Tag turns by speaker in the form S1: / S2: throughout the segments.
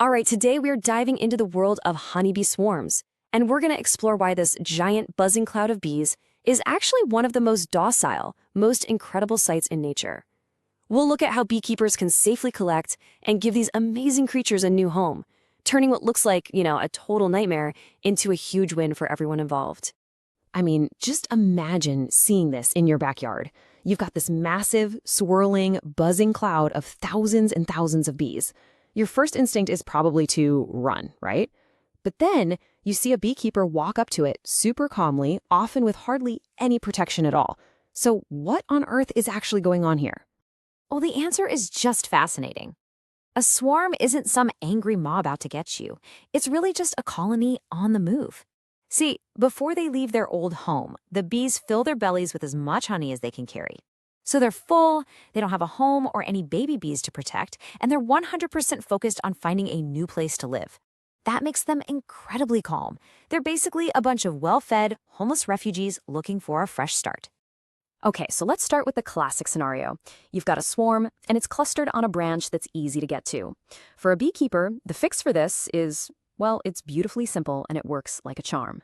S1: All right, today we're diving into the world of honeybee swarms, and we're going to explore why this giant buzzing cloud of bees is actually one of the most docile, most incredible sights in nature. We'll look at how beekeepers can safely collect and give these amazing creatures a new home, turning what looks like, a total nightmare into a huge win for everyone involved. I mean, just imagine seeing this in your backyard. You've got this massive, swirling, buzzing cloud of thousands and thousands of bees. Your first instinct is probably to run, right? But then you see a beekeeper walk up to it super calmly, often with hardly any protection at all. So what on earth is actually going on here?
S2: Well, the answer is just fascinating. A swarm isn't some angry mob out to get you. It's really just a colony on the move. See, before they leave their old home, the bees fill their bellies with as much honey as they can carry. So they're full, they don't have a home or any baby bees to protect, and they're 100% focused on finding a new place to live. That makes them incredibly calm. They're basically a bunch of well-fed, homeless refugees looking for a fresh start.
S1: Okay, so let's start with the classic scenario. You've got a swarm, and it's clustered on a branch that's easy to get to. For a beekeeper, the fix for this is, well, it's beautifully simple and it works like a charm.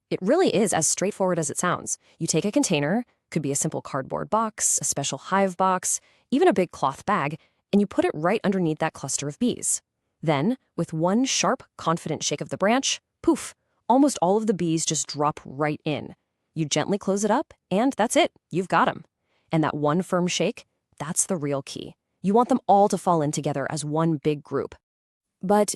S1: It really is as straightforward as it sounds. You take a container, could be a simple cardboard box, a special hive box, even a big cloth bag, and you put it right underneath that cluster of bees. Then, with one sharp, confident shake of the branch, poof, almost all of the bees just drop right in. You gently close it up, and that's it. You've got them. And that one firm shake, that's the real key. You want them all to fall in together as one big group. But,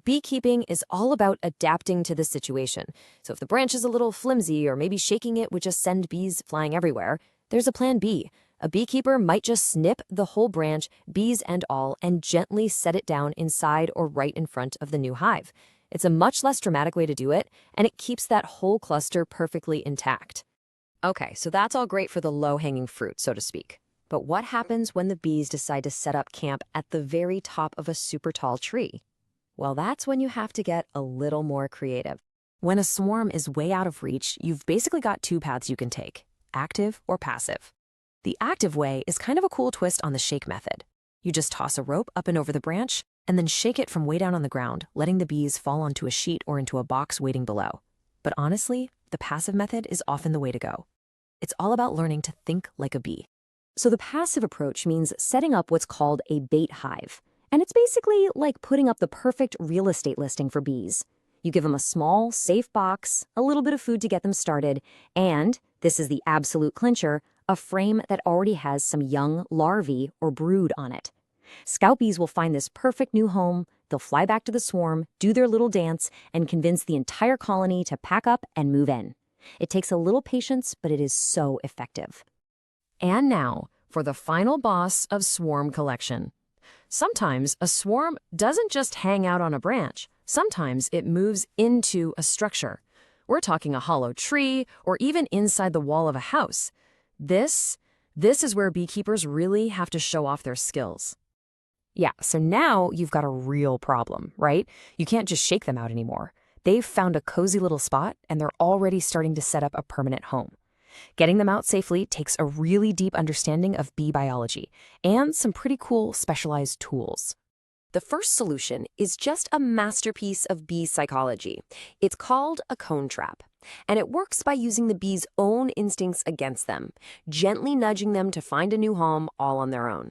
S1: beekeeping is all about adapting to the situation. So if the branch is a little flimsy or maybe shaking it would just send bees flying everywhere, there's a plan B. A beekeeper might just snip the whole branch, bees and all, and gently set it down inside or right in front of the new hive. It's a much less dramatic way to do it, and it keeps that whole cluster perfectly intact. Okay, so that's all great for the low-hanging fruit, so to speak. But what happens when the bees decide to set up camp at the very top of a super tall tree? Well, that's when you have to get a little more creative. When a swarm is way out of reach, you've basically got two paths you can take, active or passive. The active way is kind of a cool twist on the shake method. You just toss a rope up and over the branch, and then shake it from way down on the ground, letting the bees fall onto a sheet or into a box waiting below. But honestly, the passive method is often the way to go. It's all about learning to think like a bee. So the passive approach means setting up what's called a bait hive. And it's basically like putting up the perfect real estate listing for bees. You give them a small, safe box, a little bit of food to get them started, and, this is the absolute clincher, a frame that already has some young larvae or brood on it. Scout bees will find this perfect new home, they'll fly back to the swarm, do their little dance, and convince the entire colony to pack up and move in. It takes a little patience, but it is so effective. And now, for the final boss of swarm collection. Sometimes a swarm doesn't just hang out on a branch. Sometimes it moves into a structure. We're talking a hollow tree or even inside the wall of a house. This is where beekeepers really have to show off their skills. Yeah, so now you've got a real problem, right? You can't just shake them out anymore. They've found a cozy little spot and they're already starting to set up a permanent home. Getting them out safely takes a really deep understanding of bee biology and some pretty cool specialized tools. The first solution is just a masterpiece of bee psychology. It's called a cone trap, and it works by using the bees' own instincts against them, gently nudging them to find a new home all on their own.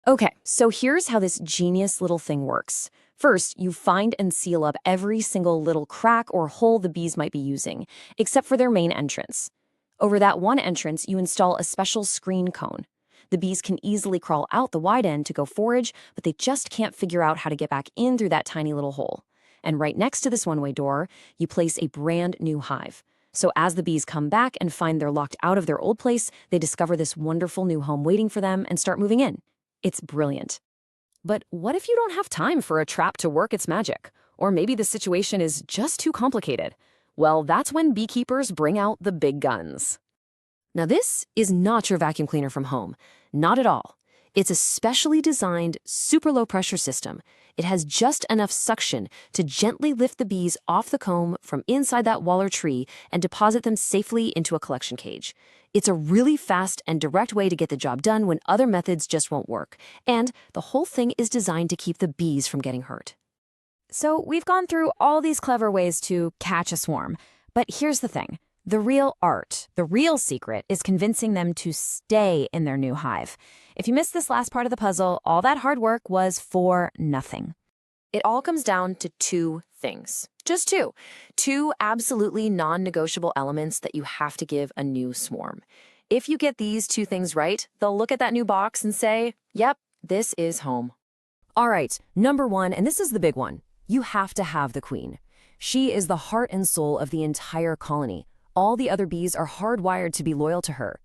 S1: Okay, so here's how this genius little thing works. First, you find and seal up every single little crack or hole the bees might be using, except for their main entrance. Over that one entrance, you install a special screen cone. The bees can easily crawl out the wide end to go forage, but they just can't figure out how to get back in through that tiny little hole. And right next to this one-way door, you place a brand new hive. So as the bees come back and find they're locked out of their old place, they discover this wonderful new home waiting for them and start moving in. It's brilliant. But what if you don't have time for a trap to work its magic? Or maybe the situation is just too complicated? Well, that's when beekeepers bring out the big guns. Now, this is not your vacuum cleaner from home. Not at all. It's a specially designed, super low-pressure system. It has just enough suction to gently lift the bees off the comb from inside that wall or tree and deposit them safely into a collection cage. It's a really fast and direct way to get the job done when other methods just won't work. And the whole thing is designed to keep the bees from getting hurt.
S2: So we've gone through all these clever ways to catch a swarm. But here's the thing. The real art, the real secret, is convincing them to stay in their new hive. If you missed this last part of the puzzle, all that hard work was for nothing.
S1: It all comes down to two things. Just two. Two absolutely non-negotiable elements that you have to give a new swarm. If you get these two things right, they'll look at that new box and say, yep, this is home.
S3: All right, number one, and this is the big one. You have to have the queen. She is the heart and soul of the entire colony. All the other bees are hardwired to be loyal to her.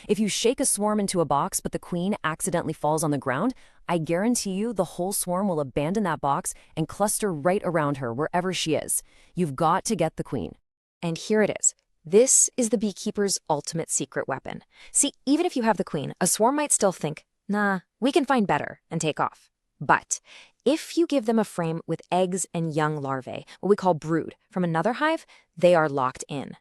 S3: If you shake a swarm into a box but the queen accidentally falls on the ground, I guarantee you the whole swarm will abandon that box and cluster right around her wherever she is. You've got to get the queen.
S1: And here it is. This is the beekeeper's ultimate secret weapon. See, even if you have the queen, a swarm might still think, nah, we can find better, and take off. But if you give them a frame with eggs and young larvae, what we call brood, from another hive, they are locked in.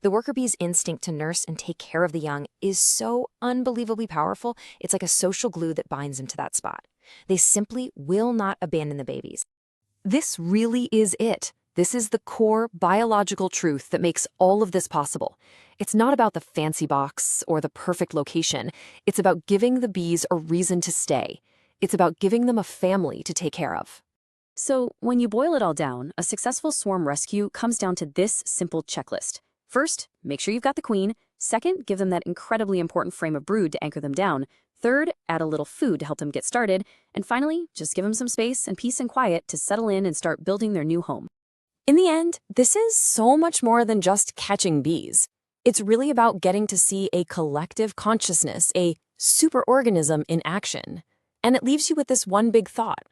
S1: The worker bee's instinct to nurse and take care of the young is so unbelievably powerful, it's like a social glue that binds them to that spot. They simply will not abandon the babies. This really is it. This is the core biological truth that makes all of this possible. It's not about the fancy box or the perfect location. It's about giving the bees a reason to stay. It's about giving them a family to take care of.
S3: So, when you boil it all down, a successful swarm rescue comes down to this simple checklist. First, make sure you've got the queen. Second, give them that incredibly important frame of brood to anchor them down. Third, add a little food to help them get started. And finally, just give them some space and peace and quiet to settle in and start building their new home. In the end, this is so much more than just catching bees. It's really about getting to see a collective consciousness, a superorganism in action. And it leaves you with this one big thought.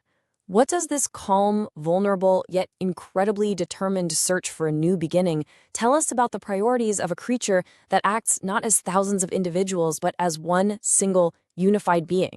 S3: What does this calm, vulnerable, yet incredibly determined search for a new beginning tell us about the priorities of a creature that acts not as thousands of individuals, but as one single, unified being?